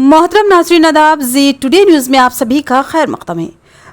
मोहतरम नाज़रीन आदाब, जी टुडे न्यूज़ में आप सभी का खैर मक़दम है।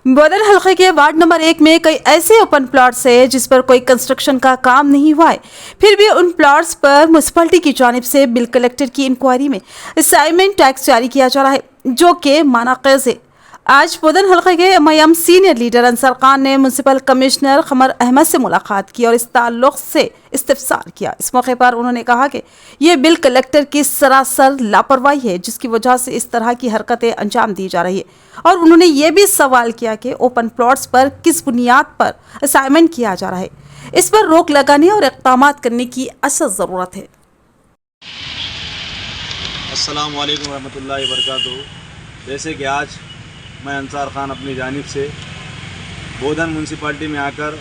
बोधन हल्के के वार्ड नंबर 1 में कई ऐसे ओपन प्लॉट्स है जिस पर कोई कंस्ट्रक्शन का काम नहीं हुआ है, फिर भी उन प्लॉट्स पर म्यूनसिपैलिटी की जानिब से बिल कलेक्टर की इंक्वायरी में असाइनमेंट टैक्स जारी किया जा रहा है, जो कि मानाक़ज़ है। आज बोधन हल्के के MIM senior leader Ansar Khan ने म्यूनसिपल कमिश्नर क़मर अहमद से मुलाकात की और इस ताल्लुक़ से इस्तफसार किया। इस मौके पर उन्होंने कहा कि ये बिल कलेक्टर की सरासर लापरवाही है, जिसकी वजह से इस तरह की हरकतें अंजाम दी जा रही है। और उन्होंने ये भी सवाल किया कि ओपन प्लॉट्स पर किस बुनियाद पर असाइनमेंट किया जा रहा है, इस पर रोक लगाने और इक़दाम करने की असल ज़रूरत है। अस्सलाम वालेकुम रहमतुल्लाहि व बरकातुहू। जैसे कि आज मैं अंसार खान अपनी जानिब से बोधन म्यूनसिपाल्टी में आकर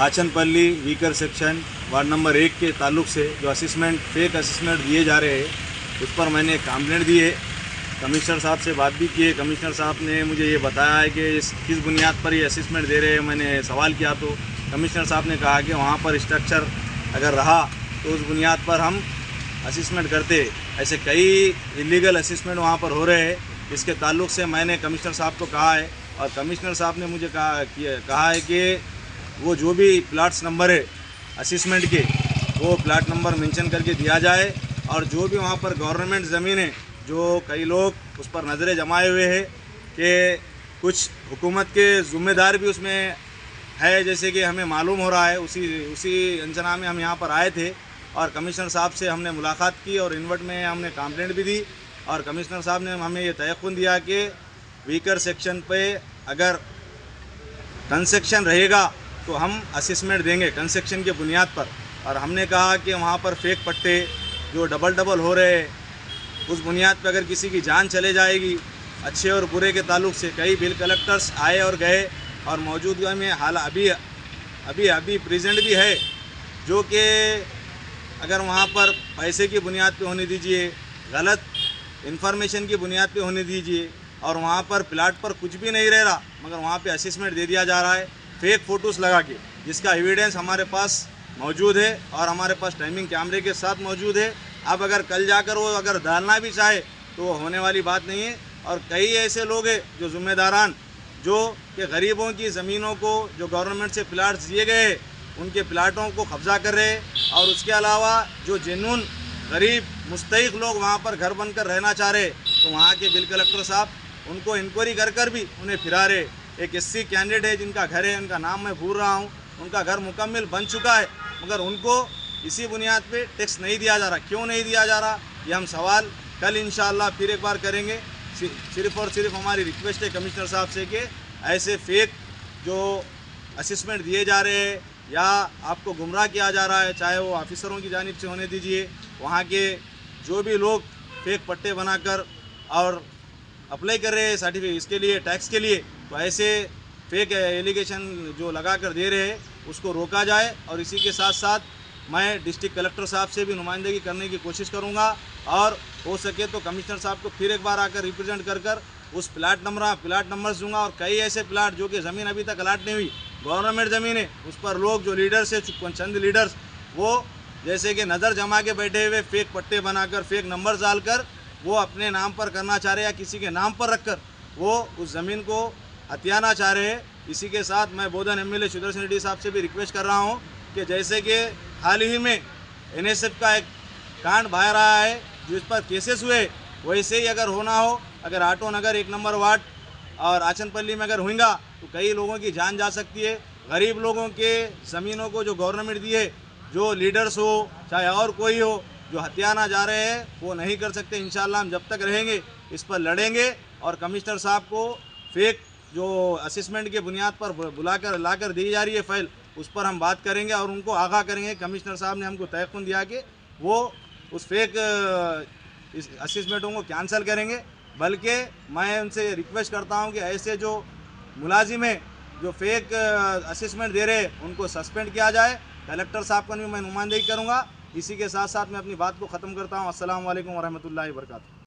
आचनपल्ली वीकर सेक्शन वार्ड नंबर 1 के ताल्लुक़ से जो असिस्मेंट फेक असिस्मेंट दिए जा रहे हैं, उस पर मैंने कंप्लेंट दी है। कमिश्नर साहब से बात भी की है। कमिश्नर साहब ने मुझे ये बताया है कि किस बुनियाद पर ये असिस्मेंट दे रहे हैं। मैंने सवाल किया तो कमिश्नर साहब ने कहा कि वहाँ पर स्ट्रक्चर अगर रहा तो उस बुनियाद पर हम असिस्मेंट करते। ऐसे कई इलीगल असिस्मेंट वहाँ पर हो रहे हैं। इसके ताल्लुक़ से मैंने कमिश्नर साहब को कहा है और कमिश्नर साहब ने मुझे कहा है कि वो जो भी प्लाट्स नंबर है असिस्मेंट के, वो प्लाट नंबर मेंशन करके दिया जाए। और जो भी वहाँ पर गवर्नमेंट ज़मीन है, जो कई लोग उस पर नज़रें जमाए हुए हैं कि कुछ हुकूमत के ज़िम्मेदार भी उसमें है, जैसे कि हमें मालूम हो रहा है। उसी अंजना में हम यहाँ पर आए थे और कमिश्नर साहब से हमने मुलाकात की और इन्वर्ट में हमने कंप्लेंट भी दी। और कमिश्नर साहब ने हमें ये तयक़ुन दिया कि वीकर सेक्शन पे अगर कंस्ट्रक्शन रहेगा तो हम असिस्मेंट देंगे कंस्ट्रक्शन के बुनियाद पर। और हमने कहा कि वहाँ पर फेक पट्टे जो डबल हो रहे हैं, उस बुनियाद पर अगर किसी की जान चले जाएगी, अच्छे और बुरे के ताल्लुक़ से कई बिल कलेक्टर्स आए और गए और मौजूदा में हाल अभी प्रेजेंट भी है, जो कि अगर वहाँ पर पैसे की बुनियाद पे होने दीजिए, गलत इन्फॉर्मेशन की बुनियाद पे होने दीजिए, और वहाँ पर प्लाट पर कुछ भी नहीं रह रहा मगर वहाँ पे असिस्मेंट दे दिया जा रहा है फेक फ़ोटोज़ लगा के, जिसका एविडेंस हमारे पास मौजूद है और हमारे पास टाइमिंग कैमरे के साथ मौजूद है। अब अगर कल जाकर वो अगर डालना भी चाहे तो वो होने वाली बात नहीं है। और कई ऐसे लोग हैं जो ज़िम्मेदारान, जो कि गरीबों की ज़मीनों को जो गवर्नमेंट से प्लाट्स दिए गए उनके प्लाटों को कब्ज़ा कर रहे हैं। और उसके अलावा जो जेन्युइन गरीब मुस्तहिक़ लोग वहाँ पर घर बनकर रहना चाह रहे, तो वहाँ के बिल कलेक्टर साहब उनको इंक्वायरी कर भी उन्हें फिरा रहे। एक एससी कैंडिडेट है जिनका घर है, उनका नाम मैं भूल रहा हूँ, उनका घर मुकम्मल बन चुका है मगर उनको इसी बुनियाद पे टैक्स नहीं दिया जा रहा। क्यों नहीं दिया जा रहा, ये हम सवाल कल इंशाअल्लाह फिर एक बार करेंगे। सिर्फ़ और सिर्फ हमारी रिक्वेस्ट है कमिश्नर साहब से कि ऐसे फेक जो असिस्मेंट दिए जा रहे हैं या आपको गुमराह किया जा रहा है, चाहे वो ऑफिसरों की जानिब से होने दीजिए, वहाँ के जो भी लोग फेक पट्टे बनाकर और अप्लाई कर रहे हैं सर्टिफिकेट इसके लिए, टैक्स के लिए, तो ऐसे फेक एलिगेशन जो लगा कर दे रहे हैं उसको रोका जाए। और इसी के साथ साथ मैं डिस्ट्रिक्ट कलेक्टर साहब से भी नुमाइंदगी करने की कोशिश करूँगा और हो सके तो कमिश्नर साहब को फिर एक बार आकर रिप्रेजेंट कर उस प्लाट नंबर्स दूंगा। और कई ऐसे प्लाट जो कि ज़मीन अभी तक अलाट नहीं हुई, गवर्नमेंट ज़मीन है, उस पर लोग जो लीडर्स है, चंद लीडर्स, वो जैसे कि नज़र जमा के बैठे हुए फेक पट्टे बनाकर फेक नंबर डालकर वो अपने नाम पर करना चाह रहे या किसी के नाम पर रखकर वो उस ज़मीन को हथियाना चाह रहे हैं। इसी के साथ मैं बोधन एमएलए सुदर्शन रेड्डी साहब से भी रिक्वेस्ट कर रहा हूँ कि जैसे कि हाल ही में एनएसएफ का एक कांड बाहर आया है जिस पर केसेस हुए, वैसे ही अगर होना हो, अगर आटो नगर 1 नंबर वार्ड और आचनपल्ली में अगर होगा तो कई लोगों की जान जा सकती है। गरीब लोगों के ज़मीनों को जो गवर्नमेंट दी है, जो लीडर्स हो चाहे और कोई हो, जो हथियाना जा रहे हैं वो नहीं कर सकते। इंशाअल्लाह हम जब तक रहेंगे इस पर लड़ेंगे और कमिश्नर साहब को फेक जो असिस्मेंट के बुनियाद पर बुलाकर लाकर दी जा रही है फाइल, उस पर हम बात करेंगे और उनको आगाह करेंगे। कमिश्नर साहब ने हमको तयक़ुन दिया कि वो उस फेक असिस्मेंटों को कैंसिल करेंगे। बल्कि मैं उनसे रिक्वेस्ट करता हूँ कि ऐसे जो मुलाजिम हैं जो फेक असिस्मेंट दे रहे हैं उनको सस्पेंड किया जाए। कलेक्टर साहब का भी मैं नुमाइंदगी करूँगा। इसी के साथ साथ मैं अपनी बात को ख़त्म करता हूँ। अस्सलाम वालेकुम व रहमतुल्लाहि व बरकातुहू।